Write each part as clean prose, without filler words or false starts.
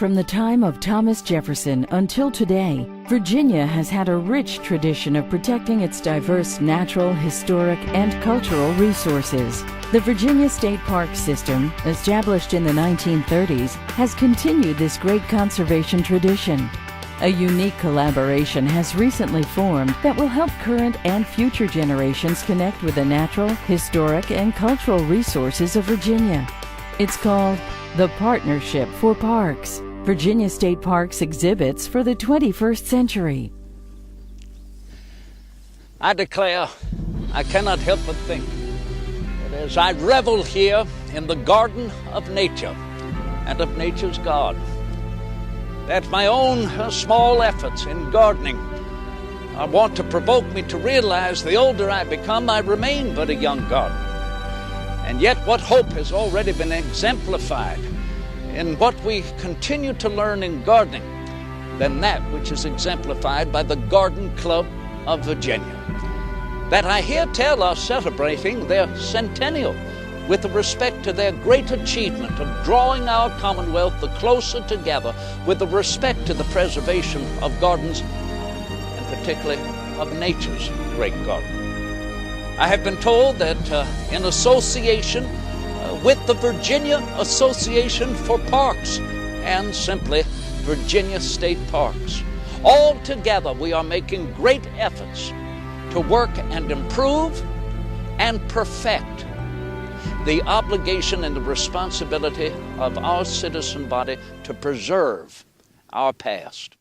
From the time of Thomas Jefferson until today, Virginia has had a rich tradition of protecting its diverse natural, historic, and cultural resources. The Virginia State Park System, established in the 1930s, has continued this great conservation tradition. A unique collaboration has recently formed that will help current and future generations connect with the natural, historic, and cultural resources of Virginia. It's called the Partnership for Parks, Virginia State Parks exhibits for the 21st century. I declare, I cannot help but think that as I revel here in the garden of nature and of nature's God, that my own small efforts in gardening want to provoke me to realize the older I become, I remain but a young gardener. And yet what hope has already been exemplified in what we continue to learn in gardening than that which is exemplified by the Garden Club of Virginia, that I here tell are celebrating their centennial with respect to their great achievement of drawing our Commonwealth the closer together with respect to the preservation of gardens, and particularly of nature's great garden. I have been told that in association with the Virginia Association for Parks and simply Virginia State Parks, all together we are making great efforts to work and improve and perfect the obligation and the responsibility of our citizen body to preserve our past.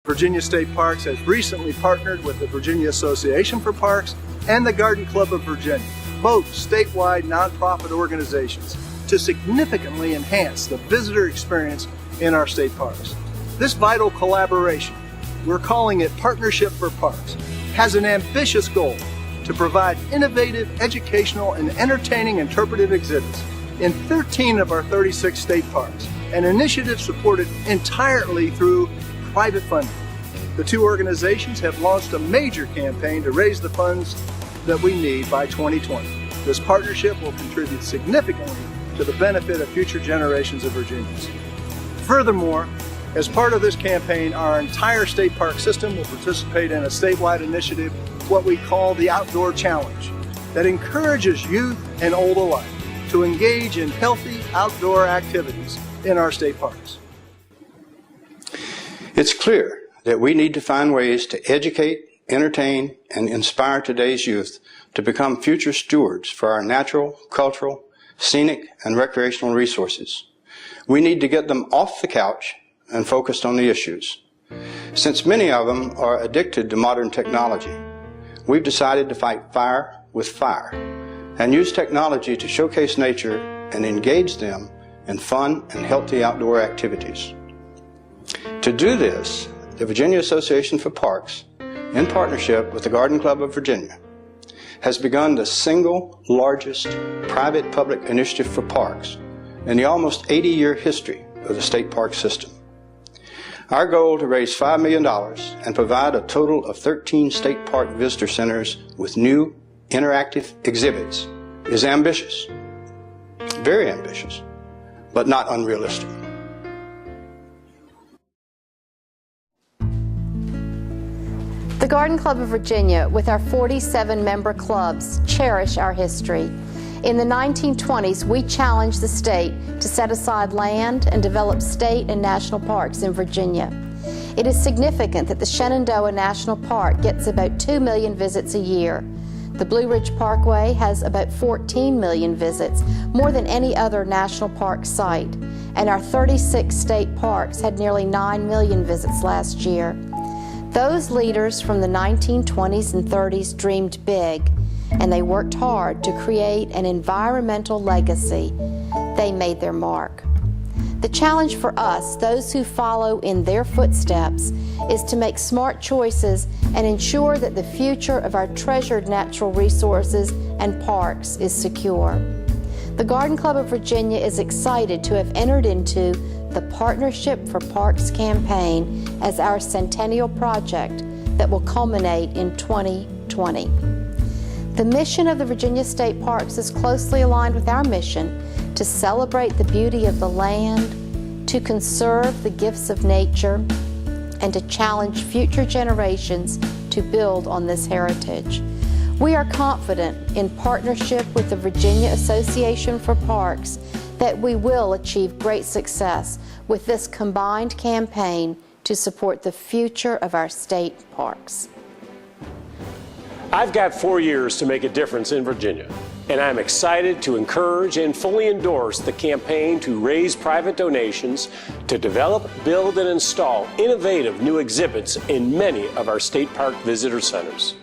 Virginia State Parks has recently partnered with the Virginia Association for Parks and the Garden Club of Virginia, both statewide nonprofit organizations, to significantly enhance the visitor experience in our state parks. This vital collaboration, we're calling it Partnership for Parks, has an ambitious goal to provide innovative, educational, and entertaining interpretive exhibits in 13 of our 36 state parks, an initiative supported entirely through private funding. The two organizations have launched a major campaign to raise the funds that we need by 2020. This partnership will contribute significantly to the benefit of future generations of Virginians. Furthermore, as part of this campaign, our entire state park system will participate in a statewide initiative, what we call the Outdoor Challenge, that encourages youth and old alike to engage in healthy outdoor activities in our state parks. It's clear that we need to find ways to educate, entertain, and inspire today's youth to become future stewards for our natural, cultural, scenic, and recreational resources. We need to get them off the couch and focused on the issues. Since many of them are addicted to modern technology, we've decided to fight fire with fire and use technology to showcase nature and engage them in fun and healthy outdoor activities. To do this, the Virginia Association for Parks, in partnership with the Garden Club of Virginia, has begun the single largest private-public initiative for parks in the almost 80-year history of the state park system. Our goal to raise $5 million and provide a total of 13 state park visitor centers with new interactive exhibits is ambitious, very ambitious, but not unrealistic. The Garden Club of Virginia, with our 47 member clubs, cherish our history. In the 1920s, we challenged the state to set aside land and develop state and national parks in Virginia. It is significant that the Shenandoah National Park gets about 2 million visits a year. The Blue Ridge Parkway has about 14 million visits, more than any other national park site. And our 36 state parks had nearly 9 million visits last year. Those leaders from the 1920s and 30s dreamed big, and they worked hard to create an environmental legacy. They made their mark. The challenge for us, those who follow in their footsteps, is to make smart choices and ensure that the future of our treasured natural resources and parks is secure. The Garden Club of Virginia is excited to have entered into the Partnership for Parks campaign as our centennial project that will culminate in 2020. The mission of the Virginia State Parks is closely aligned with our mission to celebrate the beauty of the land, to conserve the gifts of nature, and to challenge future generations to build on this heritage. We are confident, in partnership with the Virginia Association for Parks, that we will achieve great success with this combined campaign to support the future of our state parks. I've got 4 years to make a difference in Virginia, and I'm excited to encourage and fully endorse the campaign to raise private donations to develop, build, and install innovative new exhibits in many of our state park visitor centers.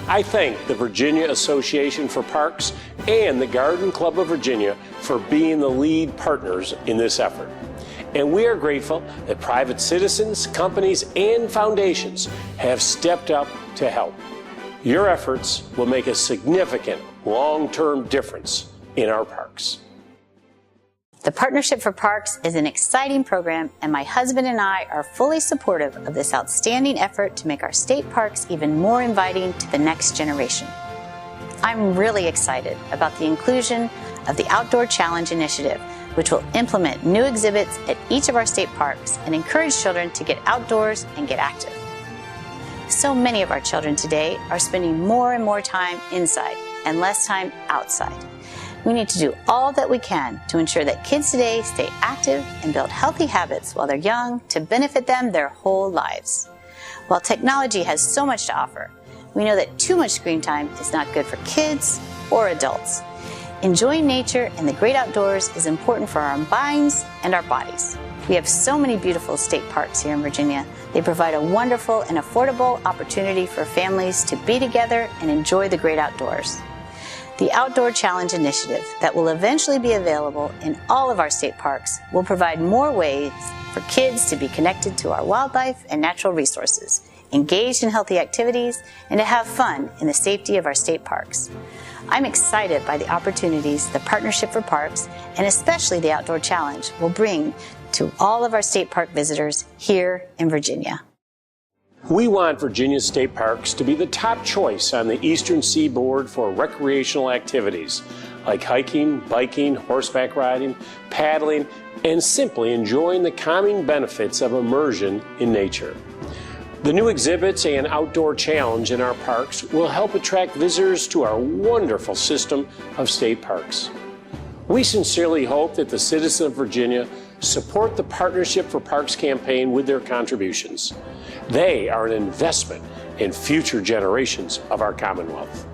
I thank the Virginia Association for Parks and the Garden Club of Virginia for being the lead partners in this effort. And we are grateful that private citizens, companies, and foundations have stepped up to help. Your efforts will make a significant long-term difference in our parks. The Partnership for Parks is an exciting program, and my husband and I are fully supportive of this outstanding effort to make our state parks even more inviting to the next generation. I'm really excited about the inclusion of the Outdoor Challenge initiative, which will implement new exhibits at each of our state parks and encourage children to get outdoors and get active. So many of our children today are spending more and more time inside and less time outside. We need to do all that we can to ensure that kids today stay active and build healthy habits while they're young to benefit them their whole lives. While technology has so much to offer, we know that too much screen time is not good for kids or adults. Enjoying nature and the great outdoors is important for our minds and our bodies. We have so many beautiful state parks here in Virginia. They provide a wonderful and affordable opportunity for families to be together and enjoy the great outdoors. The Outdoor Challenge initiative that will eventually be available in all of our state parks will provide more ways for kids to be connected to our wildlife and natural resources, engaged in healthy activities, and to have fun in the safety of our state parks. I'm excited by the opportunities the Partnership for Parks, and especially the Outdoor Challenge, will bring to all of our state park visitors here in Virginia. We want Virginia state parks to be the top choice on the eastern seaboard for recreational activities like hiking, biking, horseback riding, paddling, and simply enjoying the calming benefits of immersion in nature. The new exhibits and outdoor challenge in our parks will help attract visitors to our wonderful system of state parks. We sincerely hope that the citizens of Virginia support the Partnership for Parks campaign with their contributions. They are an investment in future generations of our Commonwealth.